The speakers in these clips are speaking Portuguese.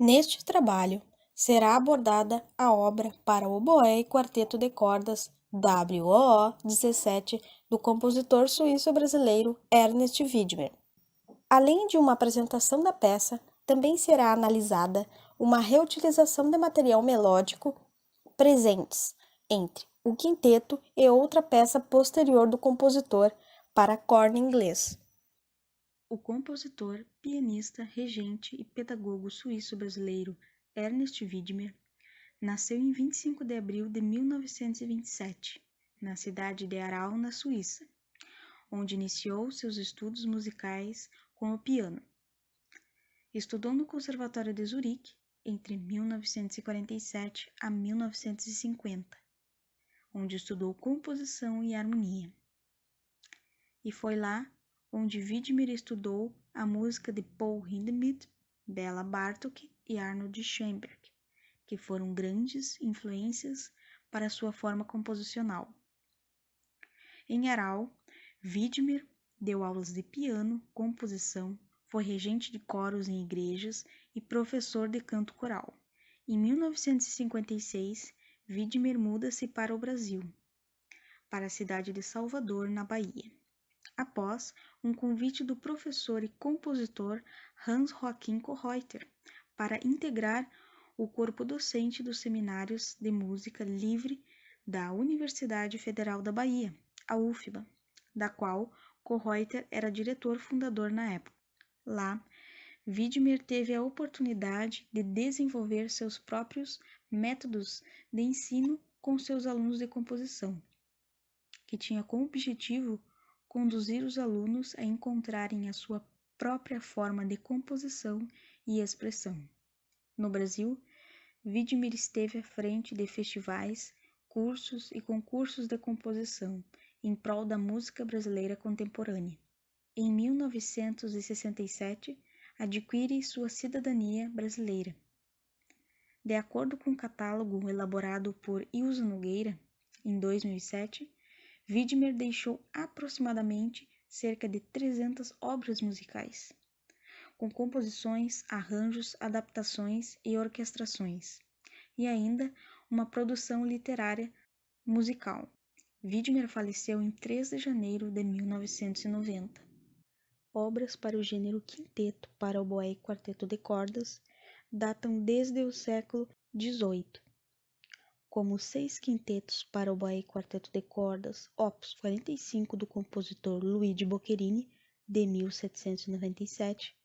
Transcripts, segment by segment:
Neste trabalho, será abordada a obra para oboé e quarteto de cordas WOO 17 do compositor suíço-brasileiro Ernest Wiedmer. Além de uma apresentação da peça, também será analisada uma reutilização de material melódico presentes entre o quinteto e outra peça posterior do compositor para corno inglês. O compositor, pianista, regente e pedagogo suíço-brasileiro Ernest Wiedmer nasceu em 25 de abril de 1927, na cidade de Aarau, na Suíça, onde iniciou seus estudos musicais com o piano. Estudou no Conservatório de Zurique entre 1947 a 1950, onde estudou composição e harmonia. E foi lá onde Wiedmer estudou a música de Paul Hindemith, Bela Bartók e Arnold Schoenberg, que foram grandes influências para sua forma composicional. Em Aarau, Wiedmer deu aulas de piano, composição, foi regente de coros em igrejas e professor de canto coral. Em 1956, Wiedmer muda-se para o Brasil, para a cidade de Salvador, na Bahia, após um convite do professor e compositor Hans Joachim Kohreuter para integrar o corpo docente dos seminários de música livre da Universidade Federal da Bahia, a UFBA, da qual Kohreuter era diretor fundador na época. Lá, Wiedmer teve a oportunidade de desenvolver seus próprios métodos de ensino com seus alunos de composição, que tinha como objetivo conduzir os alunos a encontrarem a sua própria forma de composição e expressão. No Brasil, Wiedmer esteve à frente de festivais, cursos e concursos de composição em prol da música brasileira contemporânea. Em 1967, adquire sua cidadania brasileira. De acordo com o catálogo elaborado por Ilza Nogueira, em 2007, Wiedmer deixou aproximadamente cerca de 300 obras musicais, com composições, arranjos, adaptações e orquestrações, e ainda uma produção literária musical. Wiedmer faleceu em 3 de janeiro de 1990. Obras para o gênero quinteto para oboé e quarteto de cordas datam desde o século XVIII, como 6 quintetos para oboé e quarteto de cordas, opus 45 do compositor Luigi Boccherini, de 1797,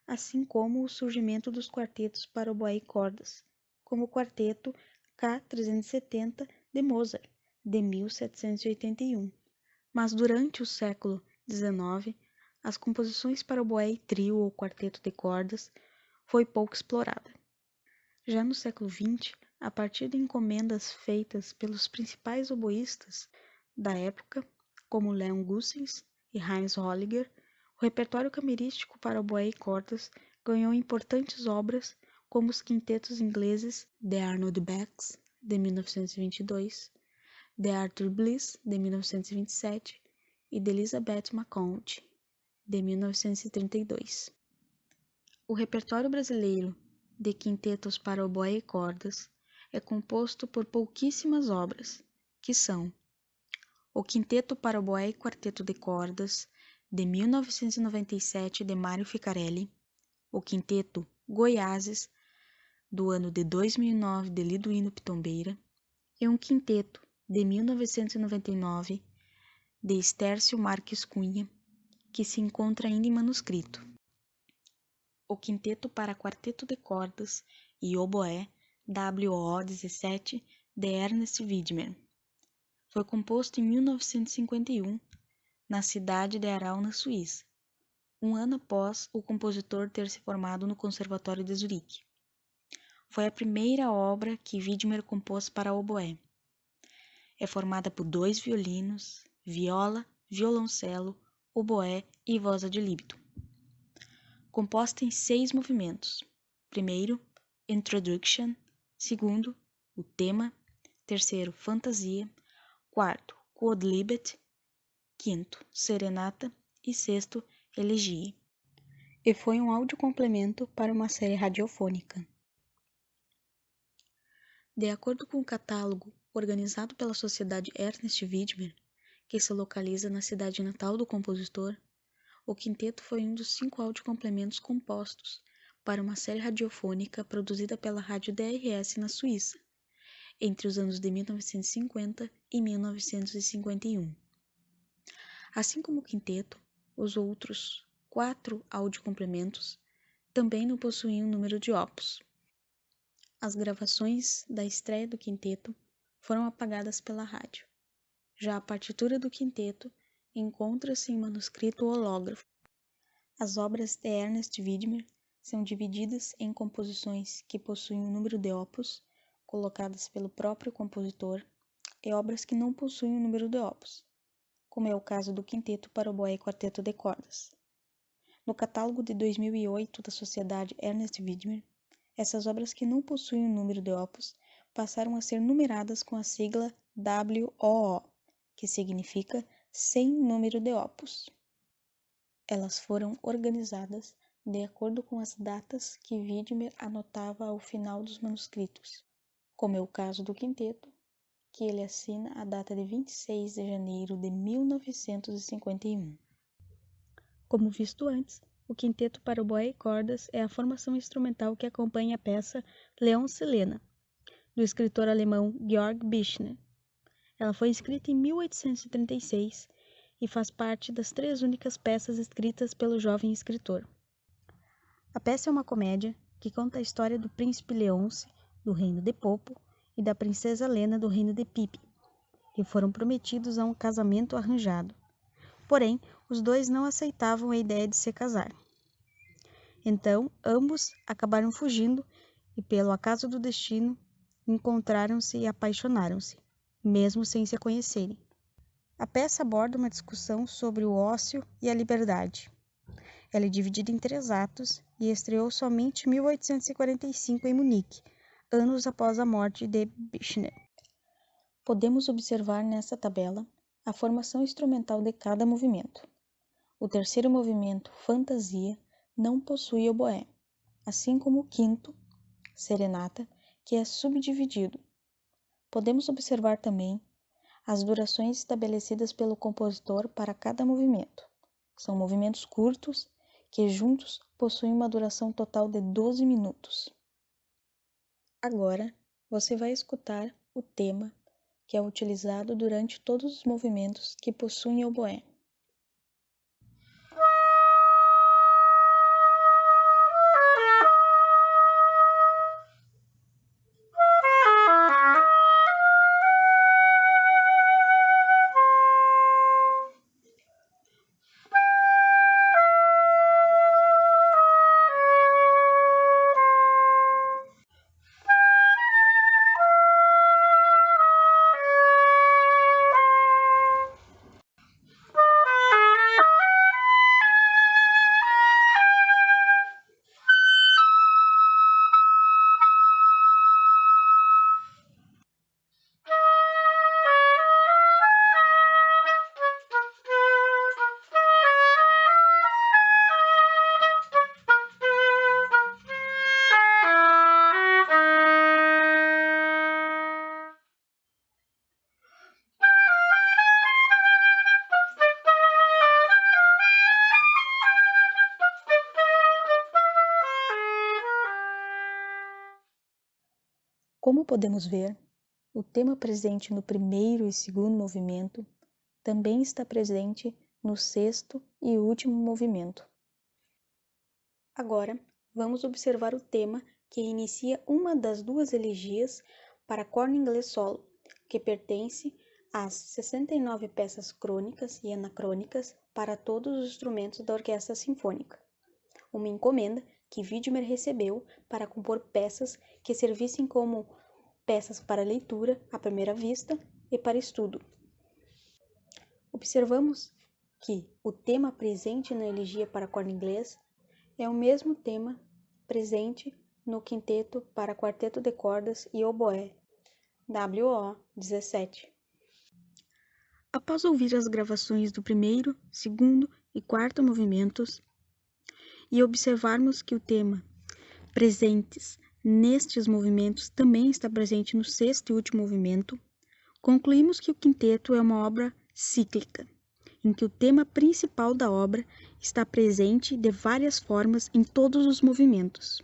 assim como o surgimento dos quartetos para oboé e cordas, como o quarteto K370 de Mozart, de 1781. Mas durante o século XIX, as composições para oboé e trio ou quarteto de cordas foi pouco explorada. Já no século XX, a partir de encomendas feitas pelos principais oboístas da época, como Leon Gussens e Heinz Holliger, o repertório camerístico para oboé e cordas ganhou importantes obras como os quintetos ingleses de Arnold Bax, de 1922, de Arthur Bliss, de 1927, e de Elizabeth McCount, de 1932. O repertório brasileiro de quintetos para oboé e cordas é composto por pouquíssimas obras, que são o Quinteto para oboé e quarteto de cordas, de 1997, de Mário Ficarelli, o Quinteto Goiáses, do ano de 2009, de Liduíno Pitombeira, e um quinteto, de 1999, de Estércio Marques Cunha, que se encontra ainda em manuscrito. O Quinteto para quarteto de cordas e oboé, WO 17, de Ernest Wiedmer. Foi composto em 1951, na cidade de Aarau, na Suíça, um ano após o compositor ter se formado no Conservatório de Zurique. Foi a primeira obra que Wiedmer compôs para oboé. É formada por 2 violinos, viola, violoncelo, oboé e voz ad libitum. Composta em 6 movimentos. Primeiro, Introduction. Segundo, o tema. Terceiro, Fantasia. Quarto, Quodlibet. Quinto, Serenata. E sexto, Elegia. E foi um áudio complemento para uma série radiofônica. De acordo com o catálogo organizado pela Sociedade Ernest Widmer, que se localiza na cidade natal do compositor, o quinteto foi um dos 5 audiocomplementos compostos para uma série radiofônica produzida pela rádio DRS na Suíça, entre os anos de 1950 e 1951. Assim como o quinteto, os outros 4 audiocomplementos também não possuíam número de opus. As gravações da estreia do quinteto foram apagadas pela rádio. Já a partitura do quinteto encontra-se em manuscrito hológrafo. As obras de Ernest Widmer são divididas em composições que possuem um número de opus, colocadas pelo próprio compositor, e obras que não possuem um número de opus, como é o caso do Quinteto para oboé e Quarteto de Cordas. No catálogo de 2008 da Sociedade Ernest Widmer, essas obras que não possuem um número de opus passaram a ser numeradas com a sigla WOO, que significa sem número de opus. Elas foram organizadas de acordo com as datas que Widmer anotava ao final dos manuscritos, como é o caso do quinteto, que ele assina a data de 26 de janeiro de 1951. Como visto antes, o quinteto para oboé e cordas é a formação instrumental que acompanha a peça Leoncelena, do escritor alemão Georg Büchner. Ela foi escrita em 1836 e faz parte das 3 únicas peças escritas pelo jovem escritor. A peça é uma comédia que conta a história do príncipe Leonce, do reino de Popo, e da princesa Lena, do reino de Pipe, que foram prometidos a um casamento arranjado. Porém, os dois não aceitavam a ideia de se casar. Então, ambos acabaram fugindo e, pelo acaso do destino, encontraram-se e apaixonaram-se, mesmo sem se conhecerem. A peça aborda uma discussão sobre o ócio e a liberdade. Ela é dividida em 3 atos e estreou somente em 1845 em Munique, anos após a morte de Büchner. Podemos observar nessa tabela a formação instrumental de cada movimento. O terceiro movimento, Fantasia, não possui oboé, assim como o quinto, Serenata, que é subdividido. Podemos observar também as durações estabelecidas pelo compositor para cada movimento. São movimentos curtos que juntos possuem uma duração total de 12 minutos. Agora, você vai escutar o tema que é utilizado durante todos os movimentos que possuem oboé. Como podemos ver, o tema presente no primeiro e segundo movimento também está presente no sexto e último movimento. Agora, vamos observar o tema que inicia uma das 2 elegias para corno inglês solo, que pertence às 69 peças crônicas e anacrônicas para todos os instrumentos da Orquestra Sinfônica. Uma encomenda que Widmer recebeu para compor peças que servissem como peças para leitura à primeira vista e para estudo. Observamos que o tema presente na elegia para corno inglês é o mesmo tema presente no quinteto para quarteto de cordas e oboé, WO 17. Após ouvir as gravações do primeiro, segundo e quarto movimentos e observarmos que o tema presentes nestes movimentos também está presente no sexto e último movimento, concluímos que o quinteto é uma obra cíclica, em que o tema principal da obra está presente de várias formas em todos os movimentos.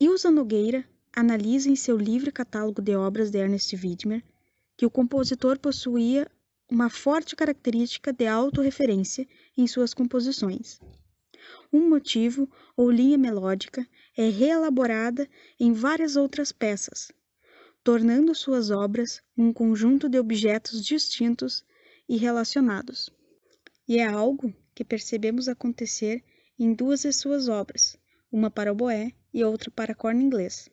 Ilza Nogueira analisa em seu livre catálogo de obras de Ernest Widmer que o compositor possuía uma forte característica de autorreferência em suas composições. Um motivo ou linha melódica é reelaborada em várias outras peças, tornando suas obras um conjunto de objetos distintos e relacionados. E é algo que percebemos acontecer em duas de suas obras, uma para oboé e outra para corno inglês.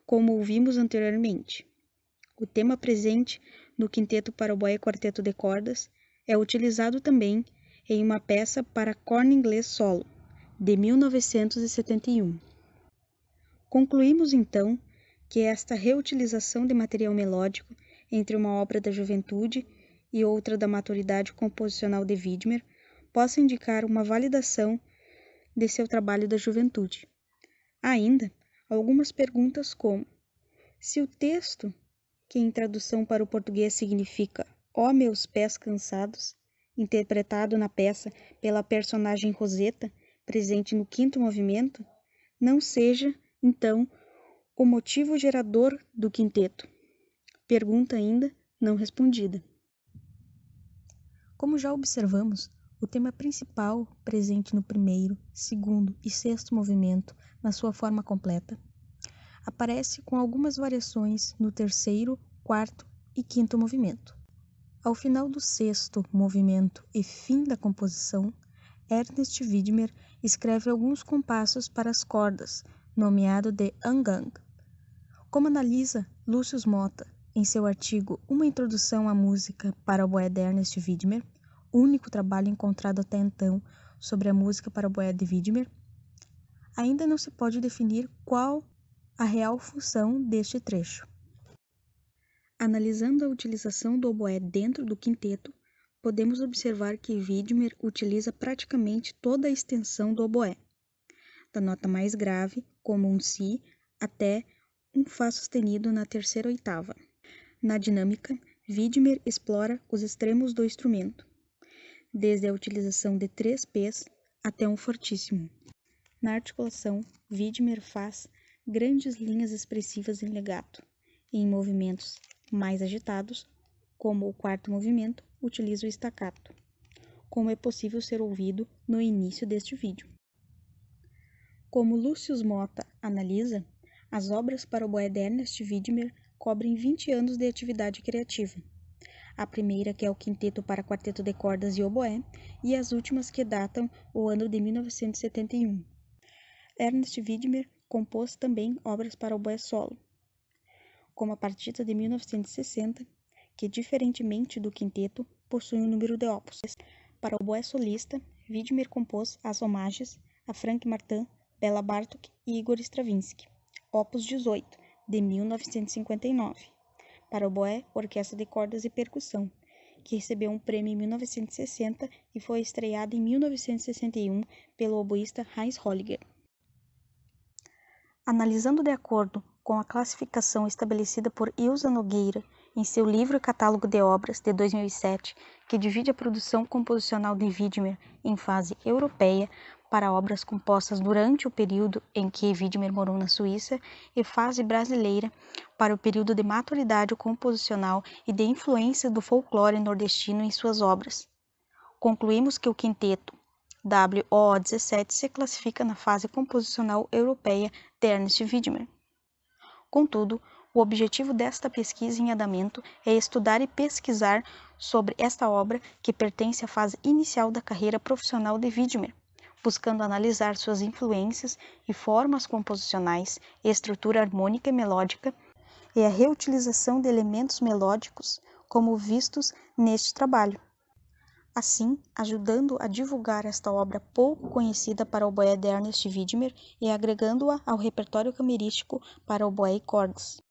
Como ouvimos anteriormente, o tema presente no quinteto para oboé e quarteto de cordas é utilizado também em uma peça para corno inglês solo, de 1971. Concluímos então que esta reutilização de material melódico entre uma obra da juventude e outra da maturidade composicional de Widmer possa indicar uma validação de seu trabalho da juventude. Ainda, algumas perguntas como: se o texto, que em tradução para o português significa "Ó meus pés cansados", interpretado na peça pela personagem Rosetta, presente no quinto movimento, não seja, então, o motivo gerador do quinteto. Pergunta ainda não respondida. Como já observamos, o tema principal presente no primeiro, segundo e sexto movimento, na sua forma completa, aparece com algumas variações no terceiro, quarto e quinto movimento. Ao final do sexto movimento e fim da composição, Ernest Widmer escreve alguns compassos para as cordas, nomeado de Angang. Como analisa Lúcio Motta em seu artigo Uma Introdução à Música para oboé de Ernest Widmer, único trabalho encontrado até então sobre a música para oboé de Widmer, ainda não se pode definir qual a real função deste trecho. Analisando a utilização do oboé dentro do quinteto, podemos observar que Widmer utiliza praticamente toda a extensão do oboé, da nota mais grave, como um si, até um fá sustenido na terceira oitava. Na dinâmica, Widmer explora os extremos do instrumento, desde a utilização de 3 P's até um fortíssimo. Na articulação, Widmer faz grandes linhas expressivas em legato, e em movimentos mais agitados, como o quarto movimento, utiliza o staccato, como é possível ser ouvido no início deste vídeo. Como Lúcio Motta analisa, as obras para oboé de Ernest Widmer cobrem 20 anos de atividade criativa. A primeira, que é o quinteto para quarteto de cordas e oboé, e as últimas que datam o ano de 1971. Ernest Widmer compôs também obras para oboé solo, como a partita de 1960, que, diferentemente do quinteto, possui um número de opus. Para oboé solista, Widmer compôs as homagens a Frank Martin, Bela Bartók e Igor Stravinsky, opus 18, de 1959. Para oboé, orquestra de cordas e percussão, que recebeu um prêmio em 1960 e foi estreada em 1961 pelo oboísta Heinz Holliger. Analisando de acordo com a classificação estabelecida por Ilza Nogueira em seu livro e catálogo de obras de 2007, que divide a produção composicional de Widmer em fase europeia para obras compostas durante o período em que Widmer morou na Suíça e fase brasileira para o período de maturidade composicional e de influência do folclore nordestino em suas obras. Concluímos que o quinteto WOO-17 se classifica na fase composicional europeia de Ernest Widmer. Contudo, o objetivo desta pesquisa em andamento é estudar e pesquisar sobre esta obra que pertence à fase inicial da carreira profissional de Widmer, buscando analisar suas influências e formas composicionais, estrutura harmônica e melódica, e a reutilização de elementos melódicos como vistos neste trabalho. Assim, ajudando a divulgar esta obra pouco conhecida para oboé de Ernest Widmer e agregando-a ao repertório camerístico para oboé e cordas.